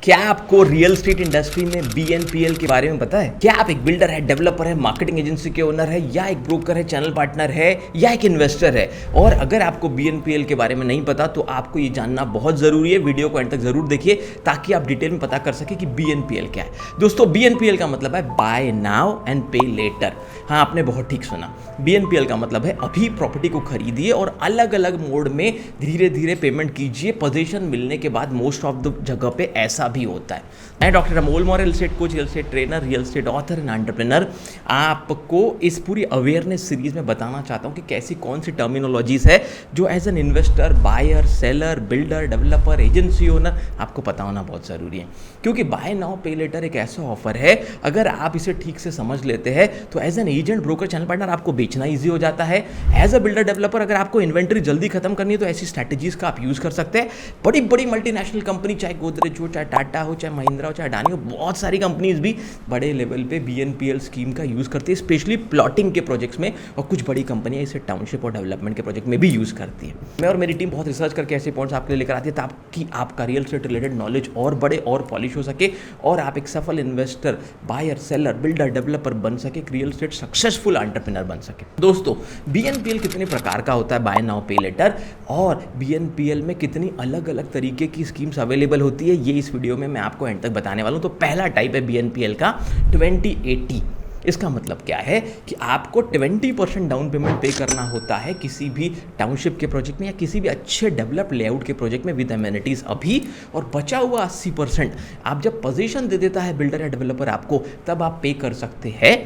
क्या आपको real estate industry में बीएनपीएल के बारे में पता है? क्या आप एक बिल्डर है, डेवलपर है, मार्केटिंग एजेंसी के ओनर है, या एक ब्रोकर है, चैनल पार्टनर है, या एक इन्वेस्टर है? और अगर आपको बीएनपीएल के बारे में नहीं पता तो आपको ये जानना बहुत जरूरी है। वीडियो को एंड तक जरूर देखिए ताकि आप डिटेल में पता कर सके कि बीएनपीएल क्या है। दोस्तों, बीएनपीएल का मतलब है बाय नाउ एंड पे लेटर। हाँ, आपने बहुत ठीक सुना। बीएनपीएल का मतलब है अभी प्रॉपर्टी को खरीदिए और अलग अलग मोड में धीरे धीरे पेमेंट कीजिए। पोजीशन मिलने के बाद मोस्ट ऑफ द जगह पे ऐसा भी होता है। मैं doctor Amol Maurya, real estate coach, real estate trainer, real estate author and entrepreneur, आपको इस पूरी अवेयरनेस सीरीज में बताना चाहता हूँ कि कैसी कौन सी टर्मिनोलॉजीज है जो as an investor, buyer, seller, builder, developer, agency owner आपको पता होना बहुत ज़रूरी है। क्योंकि बाय नाउ पे लेटर एक ऐसा ऑफर है, अगर आप इसे ठीक से समझ लेते हैं तो as an agent, broker, channel partner आपको बेचना ईजी हो जाता है। एज अ बिल्डर, डेवलपर अगर आपको इन्वेंट्री जल्दी खत्म करनी है तो ऐसी स्ट्रैटेजीज का आप यूज़ कर सकते हैं। बड़ी बड़ी मल्टीनेशनल कंपनी, चाहे गोदरेज हो, चाहे टाटा हो, चाहे महिंद्रा हो, चाहे अडानी हो, बहुत सारी कंपनीज भी बड़े लेवल पे बीएनपीएल स्कीम का यूज़ करती है, स्पेशली प्लॉटिंग के प्रोजेक्ट्स में। और कुछ बड़ी कंपनियां इसे टाउनशिप और डेवलपमेंट के प्रोजेक्ट में भी यूज़ करती है। मैं और मेरी टीम बहुत रिसर्च करके ऐसे पॉइंट्स आपके लिए लेकर आती है ताकि आपका रियल एस्टेट रिलेटेड नॉलेज और बड़े और पॉलिश हो सके और आप एक सफल investor, buyer, seller, builder, developer बन सके, रियल एस्टेट सक्सेसफुल एंटरप्रेन्योर बन सके। दोस्तों, बीएनपीएल कितने प्रकार का होता है, बाय नाउ पे लेटर, और बीएनपीएल में कितनी अलग अलग तरीके की स्कीम्स अवेलेबल होती है, ये इस वीडियो में मैं आपको एंड तक बताने वाला हूं। तो पहला टाइप है बीएनपीएल का 2080। इसका मतलब क्या है कि आपको 20% डाउन पेमेंट पे करना होता है किसी भी टाउनशिप के प्रोजेक्ट में या किसी भी अच्छे डेवलप लेआउट के प्रोजेक्ट में विद एमिनिटीज अभी, और बचा हुआ 80% आप जब पोजीशन दे देता है बिल्डर या डेवलपर आपको, तब आप पे कर सकते हैं।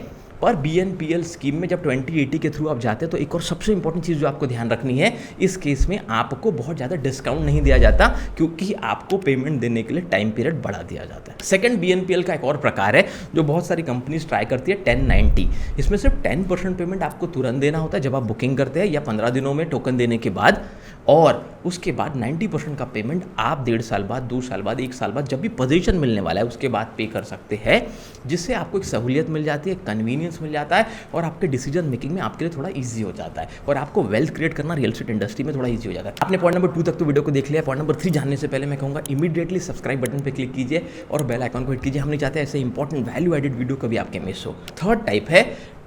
पर बीएनपीएल स्कीम में जब 2080 के थ्रू आप जाते हैं तो एक और सबसे इंपॉर्टेंट चीज़ जो आपको ध्यान रखनी है, इस केस में आपको बहुत ज़्यादा डिस्काउंट नहीं दिया जाता क्योंकि आपको पेमेंट देने के लिए टाइम पीरियड बढ़ा दिया जाता है। सेकंड, बीएनपीएल का एक और प्रकार है जो बहुत सारी कंपनीज ट्राई करती है, 1090। इसमें सिर्फ 10% पेमेंट आपको तुरंत देना होता है जब आप बुकिंग करते हैं या 15 दिनों में टोकन देने के बाद, और उसके बाद 90% का पेमेंट आप 1.5 साल बाद, 2 साल बाद, 1 साल बाद जब भी पोजीशन मिलने वाला है उसके बाद पे कर सकते हैं, जिससे आपको एक सहूलियत मिल जाती है, कन्वीनियंस मिल जाता है और आपके डिसीजन मेकिंग में आपके लिए थोड़ा इजी हो जाता है और आपको वेल्थ क्रिएट करना रियल एस्टेट इंडस्ट्री में थोड़ा इजी हो जाता है। आपने पॉइंट नंबर 2 तक तो वीडियो को देख लिया। पॉइंट नंबर 3 जानने से पहले मैं कहूँगा इमीडिएटली सब्सक्राइब बटन पर क्लिक कीजिए और बेल आइकन को हिट कीजिए। हम नहीं चाहते ऐसे इंपॉर्टेंट वैल्यू एडेड वीडियो कभी आपके मिस हो। थर्ड टाइप है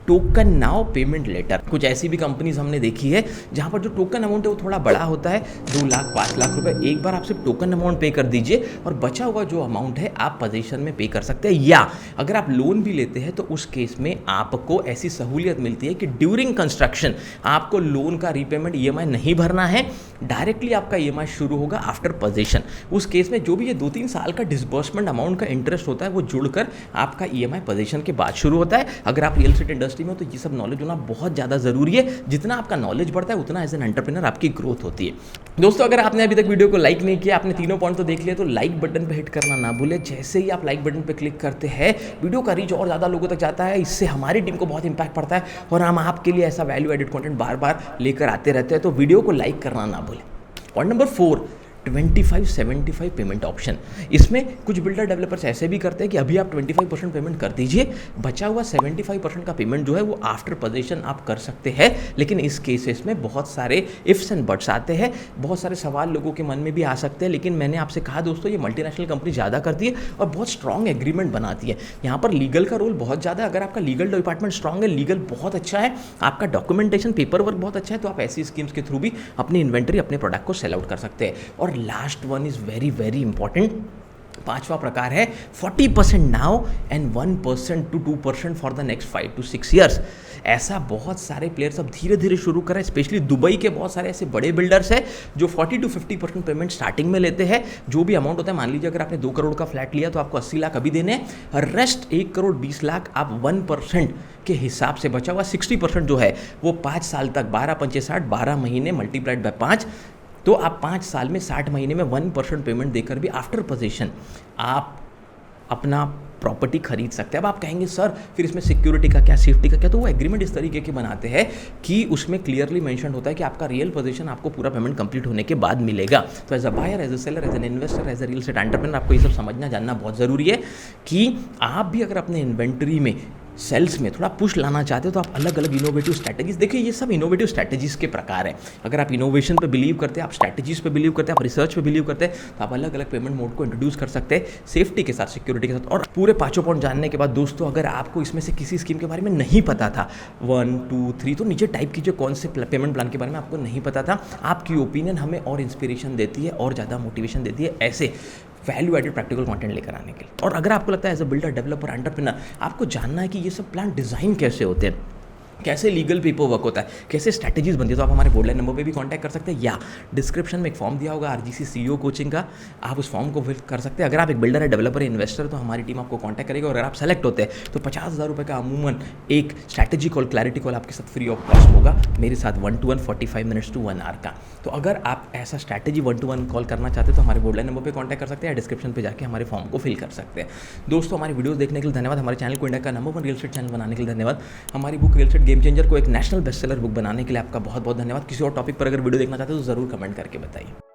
टोकन नाउ पेमेंट लेटर। कुछ ऐसी भी कंपनीज हमने देखी है जहां पर जो टोकन अमाउंट है वो थोड़ा बड़ा होता है, 2 लाख 5 लाख रुपए एक बार आप सिर्फ टोकन अमाउंट पे कर दीजिए और बचा हुआ जो अमाउंट है आप पोजीशन में पे कर सकते हैं। या अगर आप लोन भी लेते हैं तो उस केस में आपको ऐसी सहूलियत मिलती है कि ड्यूरिंग कंस्ट्रक्शन आपको लोन का रीपेमेंट ईएमआई नहीं भरना है, डायरेक्टली आपका ईएमआई शुरू होगा आफ्टर पोजीशन। उस केस में जो भी ये 2-3 साल का डिसबर्समेंट अमाउंट का इंटरेस्ट होता है वो जुड़कर आपका ईएमआई पोजीशन के बाद शुरू होता है। अगर आप रियल एस्टेट इंडस्ट्री में तो ये सब नॉलेज होना बहुत ज़्यादा ज़रूरी है। जितना आपका नॉलेज बढ़ता है उतना एज एन एंटरप्रेन्योर आपकी ग्रोथ होती है। दोस्तों, अगर आपने अभी तक वीडियो को लाइक नहीं किया, आपने तीनों पॉइंट तो देख लिया, तो लाइक बटन पे हिट करना ना भूले। जैसे ही आप लाइक बटन पे क्लिक करते हैं वीडियो का रीच और ज़्यादा लोगों तक जाता है, इससे हमारी टीम को बहुत इंपैक्ट पड़ता है और हम आपके लिए ऐसा वैल्यू एडेड कंटेंट बार बार लेकर आते रहते हैं। तो वीडियो को लाइक करना ना भूलें। Point number 4, 25-75 payment option. इसमें कुछ बिल्डर डेवलपर्स ऐसे भी करते हैं कि अभी आप 25% पेमेंट कर दीजिए, बचा हुआ 75% का पेमेंट जो है वो आफ्टर पोजीशन आप कर सकते हैं। लेकिन इस केसेस में बहुत सारे इफ्स एंड बट्स आते हैं, बहुत सारे सवाल लोगों के मन में भी आ सकते हैं। लेकिन मैंने आपसे कहा दोस्तों, ये मल्टीनेशनल कंपनी ज़्यादा करती है और बहुत स्ट्रॉन्ग एग्रीमेंट बनाती है। यहाँ पर लीगल का रोल बहुत ज़्यादा है। अगर आपका लीगल डिपार्टमेंट स्ट्रॉन्ग है, लीगल बहुत अच्छा है, आपका डॉक्यूमेंटेशन, पेपर वर्क बहुत अच्छा है, तो आप ऐसी स्कीम्स के थ्रू भी अपनी इन्वेंट्री, अपने प्रोडक्ट को सेल आउट कर सकते हैं। और last one is very very important. 5वां प्रकार है 40% now and 1% to 2% for the next 5 to 6 years. ऐसा बहुत सारे प्लेयर्स अब धीरे धीरे शुरू कर रहे हैं, स्पेशली दुबई के बहुत सारे ऐसे बड़े बिल्डर्स हैं जो 40 to 50% पेमेंट स्टार्टिंग में लेते हैं। जो भी अमाउंट होता है, मान लीजिए अगर आपने 2 करोड़ का फ्लैट लिया तो आपको 80 लाख अभी देने हैं, रेस्ट 1 करोड़ 20 लाख आप 1% के हिसाब से, बचा हुआ 60% जो है वो 5 साल तक, 12×5 = 60, 12 महीने मल्टीप्लाइड बाय 5, तो आप 5 साल में 60 महीने में 1% पेमेंट देकर भी आफ्टर पोजीशन आप अपना प्रॉपर्टी खरीद सकते हैं। अब आप कहेंगे सर फिर इसमें सिक्योरिटी का क्या, सेफ्टी का क्या? तो वो एग्रीमेंट इस तरीके के बनाते हैं कि उसमें क्लियरली मेंशन होता है कि आपका रियल पोजीशन आपको पूरा पेमेंट कंप्लीट होने के बाद मिलेगा। तो as a buyer, as a seller, as an investor, as a real estate entrepreneur आपको ये सब समझना जानना बहुत ज़रूरी है कि आप भी अगर अपने इन्वेंट्री में सेल्स में थोड़ा पुश लाना चाहते हो तो आप अलग अलग इनोवेटिव स्ट्रैटेजीज देखिए, ये सब इनोवेटिव स्ट्रैटेजीज के प्रकार हैं। अगर आप इनोवेशन पे बिलीव करते हैं, आप स्ट्रैटेजीज पे बिलीव करते हैं, आप रिसर्च पे बिलीव करते हैं, तो आप अलग अलग पेमेंट मोड को इंट्रोड्यूस कर सकते हैं सेफ्टी के साथ, सिक्योरिटी के साथ। और पूरे पाँचों पॉइंट जानने के बाद दोस्तों, अगर आपको इसमें से किसी स्कीम के बारे में नहीं पता था 1 2 3, तो नीचे टाइप कीजिए कौन से पेमेंट प्लान के बारे में आपको नहीं पता था। आपकी ओपिनियन हमें और इंस्पिरेशन देती है और ज़्यादा मोटिवेशन देती है ऐसे वैल्यू एडेड प्रैक्टिकल कंटेंट लेकर आने के लिए। और अगर आपको लगता है as a builder, developer, entrepreneur आपको जानना है कि ये सब प्लान डिज़ाइन कैसे होते हैं, कैसे लीगल पेपर वर्क होता है, कैसे स्ट्रैटेजीज बनती है, तो आप हमारे बोर्डलाइन नंबर पे भी कांटेक्ट कर सकते हैं, या डिस्क्रिप्शन में एक फॉर्म दिया होगा आरजीसी सीईओ कोचिंग का, आप उस फॉर्म को फिल कर सकते हैं। अगर आप एक बिल्डर है, डेवलपर है, इन्वेस्टर, तो हमारी टीम आपको कांटेक्ट करेगी। और अगर आप सेलेक्ट होते हैं तो 50,000 रुपये का अमूमन एक स्ट्रैटेजी कॉल, क्लैरिटी कॉल आपके साथ फ्री ऑफ कॉस्ट होगा मेरे साथ 1-to-1 45 मिनट्स to 1 आवर का। तो अगर आप ऐसा स्ट्रैटेजी 1-to-1 कॉल करना चाहते हैं तो हमारे बोर्डलाइन नंबर पर कॉन्टैक्ट कर सकते हैं, या डिस्क्रिप्शन पर जाकर हमारे फॉर्म को फिल कर सकते हैं। दोस्तों, हमारी वीडियोस देखने के लिए धन्यवाद। हमारे चैनल को इंडिया का नंबर 1 रियल एस्टेट चैनल बनाने के लिए धन्यवाद। हमारी book real estate game changer को एक नेशनल बेस्ट सेलर बुक बनाने के लिए आपका बहुत बहुत धन्यवाद। किसी और टॉपिक पर अगर वीडियो देखना चाहते हो तो ज़रूर कमेंट करके बताइए।